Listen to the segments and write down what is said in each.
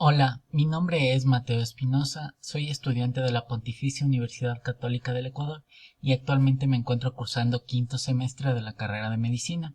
Hola, mi nombre es Mateo Espinosa, soy estudiante de la Pontificia Universidad Católica del Ecuador y actualmente me encuentro cursando quinto semestre de la carrera de Medicina.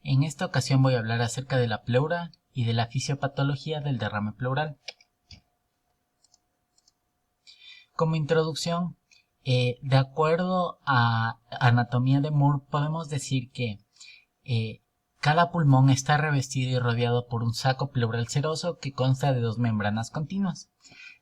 En esta ocasión voy a hablar acerca de la pleura y de la fisiopatología del derrame pleural. Como introducción, de acuerdo a Anatomía de Moore, podemos decir que eh, cada pulmón está revestido y rodeado por un saco pleural seroso que consta de dos membranas continuas.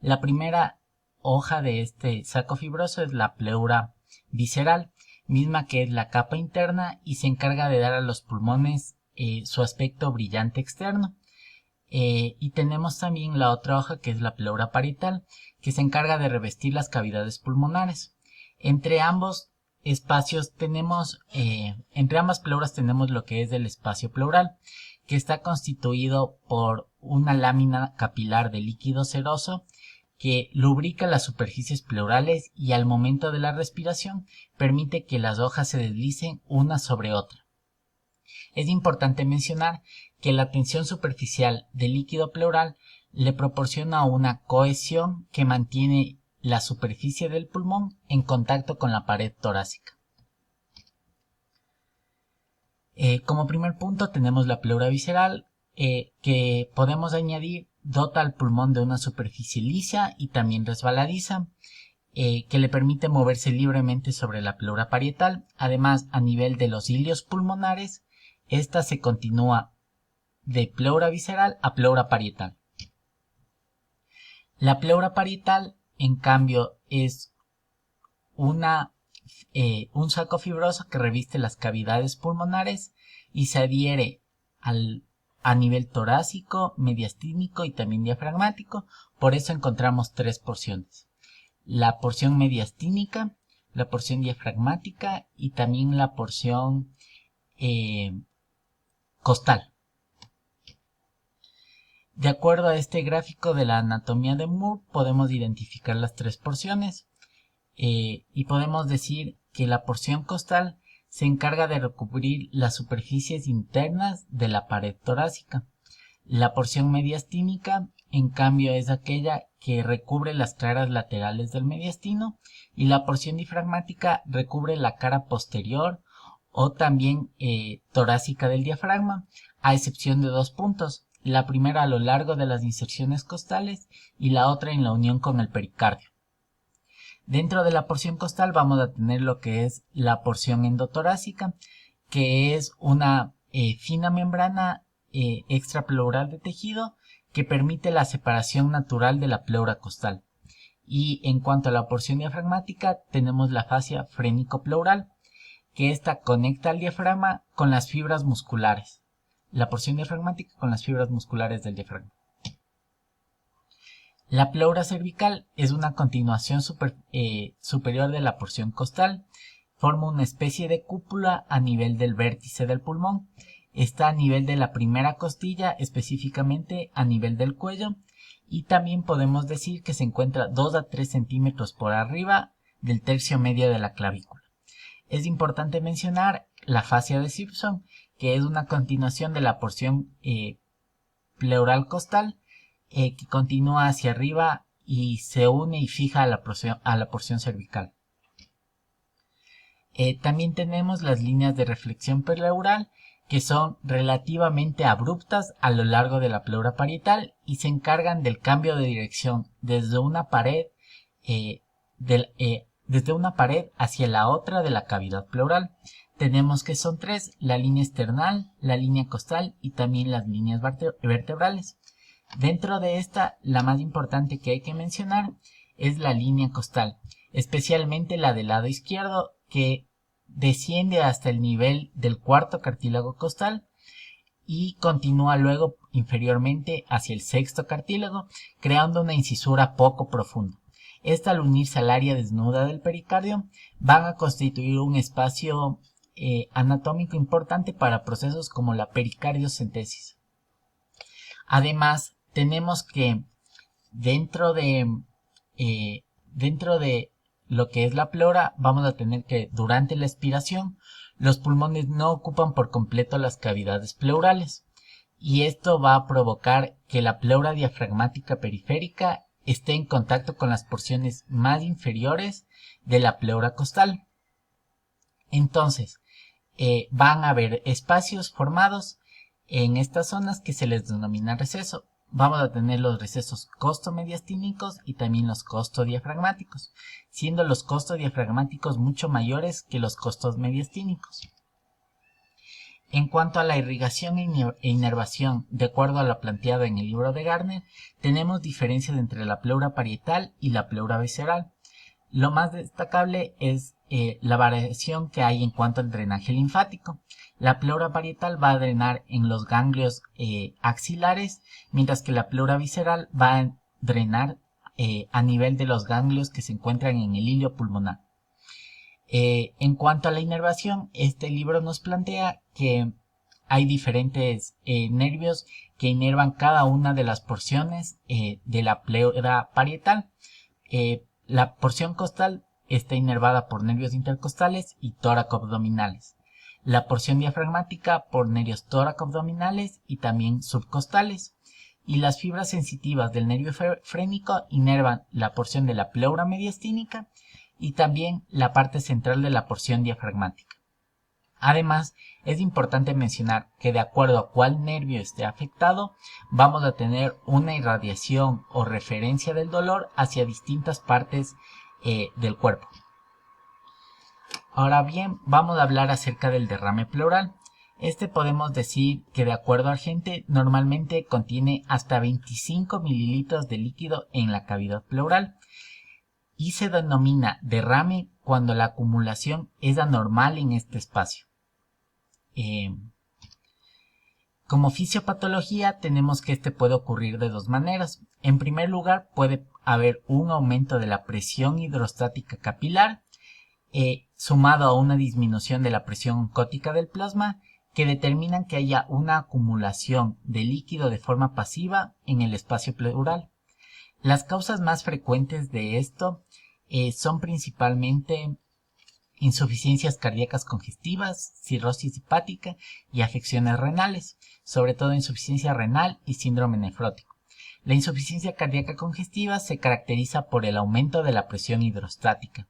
La primera hoja de este saco fibroso es la pleura visceral, misma que es la capa interna y se encarga de dar a los pulmones su aspecto brillante externo. Y tenemos también la otra hoja que es la pleura parietal, que se encarga de revestir las cavidades pulmonares. Entre ambos espacios tenemos, entre ambas pleuras tenemos lo que es el espacio pleural, que está constituido por una lámina capilar de líquido seroso que lubrica las superficies pleurales y al momento de la respiración permite que las hojas se deslicen una sobre otra. Es importante mencionar que la tensión superficial del líquido pleural le proporciona una cohesión que mantiene la superficie del pulmón en contacto con la pared torácica. Como primer punto tenemos la pleura visceral, que podemos añadir dota al pulmón de una superficie lisa y también resbaladiza, que le permite moverse libremente sobre la pleura parietal. Además, a nivel de los hilios pulmonares, esta se continúa de pleura visceral a pleura parietal. La pleura parietal, en cambio, es un saco fibroso que reviste las cavidades pulmonares y se adhiere a nivel torácico, mediastínico y también diafragmático. Por eso encontramos tres porciones: la porción mediastínica, la porción diafragmática y también la porción costal. De acuerdo a este gráfico de la anatomía de Moore, podemos identificar las tres porciones y podemos decir que la porción costal se encarga de recubrir las superficies internas de la pared torácica. La porción mediastínica, en cambio, es aquella que recubre las caras laterales del mediastino, y la porción diafragmática recubre la cara posterior o también torácica del diafragma, a excepción de dos puntos: la primera a lo largo de las inserciones costales y la otra en la unión con el pericardio. Dentro de la porción costal vamos a tener lo que es la porción endotorácica, que es una fina membrana extrapleural de tejido que permite la separación natural de la pleura costal. Y en cuanto a la porción diafragmática, tenemos la fascia frénico-pleural, que esta conecta al diafragma con las fibras musculares. La porción diafragmática con las fibras musculares del diafragma. La pleura cervical es una continuación superior de la porción costal. Forma una especie de cúpula a nivel del vértice del pulmón. Está a nivel de la primera costilla, específicamente a nivel del cuello. Y también podemos decir que se encuentra 2 a 3 centímetros por arriba del tercio medio de la clavícula. Es importante mencionar la fascia de Simpson, que es una continuación de la porción pleural costal, que continúa hacia arriba y se une y fija a la porción cervical. También tenemos las líneas de reflexión pleural, que son relativamente abruptas a lo largo de la pleura parietal y se encargan del cambio de dirección desde una pared hacia la otra de la cavidad pleural. Tenemos que son tres: la línea external, la línea costal y también las líneas vertebrales. Dentro de esta, la más importante que hay que mencionar es la línea costal, especialmente la del lado izquierdo, que desciende hasta el nivel del cuarto cartílago costal y continúa luego inferiormente hacia el sexto cartílago, creando una incisura poco profunda. Esta, al unirse al área desnuda del pericardio, van a constituir un espacio anatómico importante para procesos como la pericardiocentesis. Además, tenemos que dentro de lo que es la pleura, vamos a tener que durante la expiración los pulmones no ocupan por completo las cavidades pleurales. y esto va a provocar que la pleura diafragmática periférica esté en contacto con las porciones más inferiores de la pleura costal. Entonces, van a haber espacios formados en estas zonas que se les denomina receso. Vamos a tener los recesos costomediastínicos y también los costodiafragmáticos, siendo los costodiafragmáticos mucho mayores que los costomediastínicos. En cuanto a la irrigación e inervación, de acuerdo a lo planteado en el libro de Gardner, tenemos diferencias entre la pleura parietal y la pleura visceral. Lo más destacable es la variación que hay en cuanto al drenaje linfático. La pleura parietal va a drenar en los ganglios axilares, mientras que la pleura visceral va a drenar a nivel de los ganglios que se encuentran en el hilio pulmonar. En cuanto a la inervación, este libro nos plantea que hay diferentes nervios que inervan cada una de las porciones de la pleura parietal. La porción costal está inervada por nervios intercostales y tóraco-abdominales. La porción diafragmática por nervios tóraco-abdominales y también subcostales. Y las fibras sensitivas del nervio frénico inervan la porción de la pleura mediastínica y también la parte central de la porción diafragmática. Además, es importante mencionar que de acuerdo a cuál nervio esté afectado, vamos a tener una irradiación o referencia del dolor hacia distintas partes del cuerpo. Ahora bien, vamos a hablar acerca del derrame pleural. Este podemos decir que de acuerdo al gente normalmente contiene hasta 25 mililitros de líquido en la cavidad pleural y se denomina derrame cuando la acumulación es anormal en este espacio. Como fisiopatología tenemos que este puede ocurrir de dos maneras. En primer lugar, puede haber un aumento de la presión hidrostática capilar sumado a una disminución de la presión oncótica del plasma que determinan que haya una acumulación de líquido de forma pasiva en el espacio pleural. Las causas más frecuentes de esto son principalmente insuficiencias cardíacas congestivas, cirrosis hepática y afecciones renales, sobre todo insuficiencia renal y síndrome nefrótico. La insuficiencia cardíaca congestiva se caracteriza por el aumento de la presión hidrostática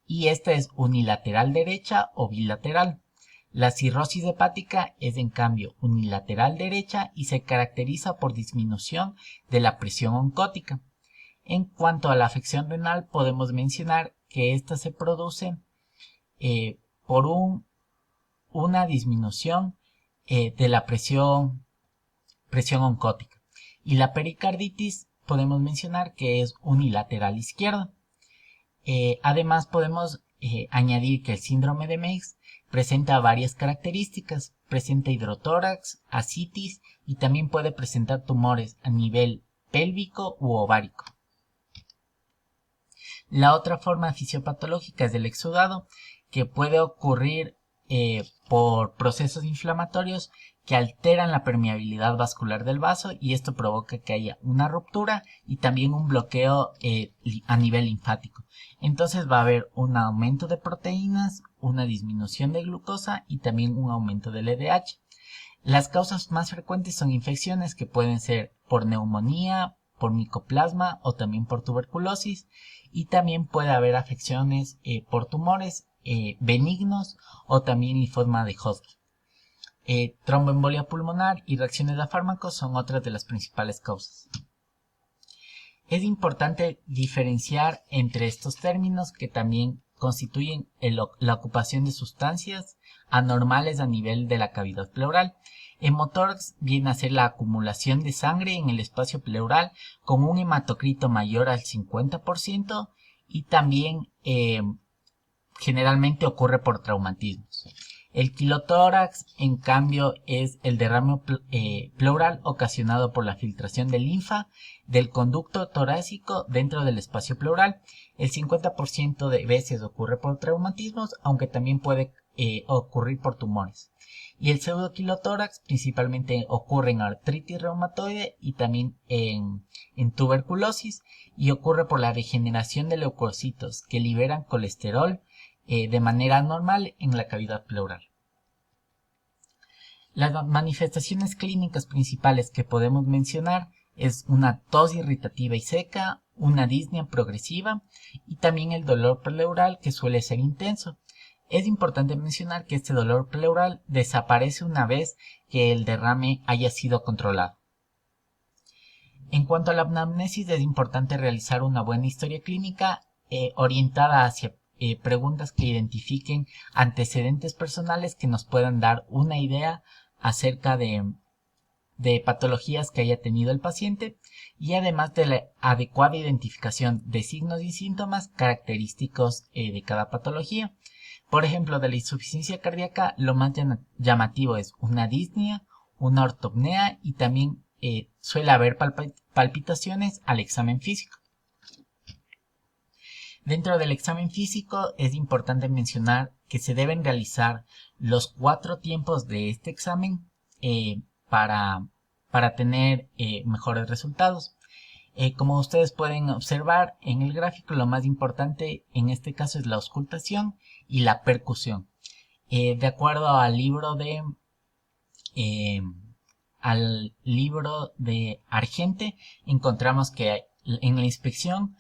y esta es unilateral derecha o bilateral. La cirrosis hepática es en cambio unilateral derecha y se caracteriza por disminución de la presión oncótica. En cuanto a la afección renal, podemos mencionar que esta se produce por una disminución de la presión oncótica. Y la pericarditis podemos mencionar que es unilateral izquierda. Además podemos añadir que el síndrome de Meigs presenta varias características. Presenta hidrotórax, ascitis y también puede presentar tumores a nivel pélvico u ovárico. La otra forma fisiopatológica es del exudado, que puede ocurrir por procesos inflamatorios que alteran la permeabilidad vascular del vaso y esto provoca que haya una ruptura y también un bloqueo a nivel linfático. Entonces va a haber un aumento de proteínas, una disminución de glucosa y también un aumento del LDH. Las causas más frecuentes son infecciones que pueden ser por neumonía, por micoplasma o también por tuberculosis y también puede haber afecciones por tumores benignos o también linfoma de Hodgkin. Tromboembolia pulmonar y reacciones a fármacos son otras de las principales causas. Es importante diferenciar entre estos términos que también constituyen la ocupación de sustancias anormales a nivel de la cavidad pleural. Hemotórax viene a ser la acumulación de sangre en el espacio pleural con un hematocrito mayor al 50% y también generalmente ocurre por traumatismos. El quilotórax, en cambio, es el derrame pleural ocasionado por la filtración de linfa del conducto torácico dentro del espacio pleural. El 50% de veces ocurre por traumatismos, aunque también puede ocurrir por tumores. Y el pseudoquilotórax principalmente ocurre en artritis reumatoide y también en tuberculosis y ocurre por la degeneración de leucocitos que liberan colesterol de manera anormal en la cavidad pleural. Las manifestaciones clínicas principales que podemos mencionar es una tos irritativa y seca, una disnea progresiva y también el dolor pleural, que suele ser intenso. Es importante mencionar que este dolor pleural desaparece una vez que el derrame haya sido controlado. En cuanto a la anamnesis, es importante realizar una buena historia clínica orientada hacia preguntas que identifiquen antecedentes personales que nos puedan dar una idea acerca de patologías que haya tenido el paciente, y además de la adecuada identificación de signos y síntomas característicos de cada patología. Por ejemplo, de la insuficiencia cardíaca, lo más llamativo es una disnea, una ortopnea y también suele haber palpitaciones al examen físico. Dentro del examen físico es importante mencionar que se deben realizar los 4 tiempos de este examen para tener mejores resultados. Como ustedes pueden observar en el gráfico, lo más importante en este caso es la auscultación y la percusión. De acuerdo al libro de Argente, encontramos que en la inspección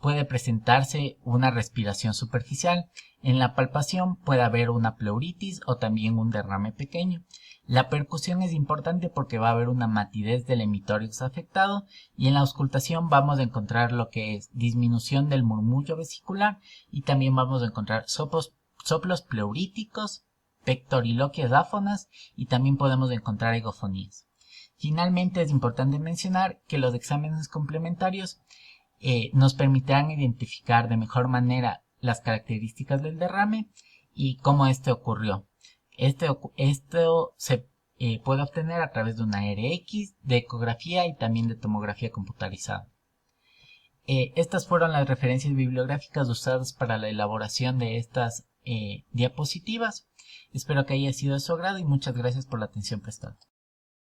puede presentarse una respiración superficial. En la palpación puede haber una pleuritis o también un derrame pequeño. La percusión es importante porque va a haber una matidez del emitórax afectado, y en la auscultación vamos a encontrar lo que es disminución del murmullo vesicular y también vamos a encontrar soplos pleuríticos, pectoriloquias áfonas y también podemos encontrar egofonías. Finalmente es importante mencionar que los exámenes complementarios nos permitirán identificar de mejor manera las características del derrame y cómo este ocurrió. Esto se puede obtener a través de una RX, de ecografía y también de tomografía computarizada. Estas fueron las referencias bibliográficas usadas para la elaboración de estas diapositivas. Espero que haya sido de su agrado y muchas gracias por la atención prestada.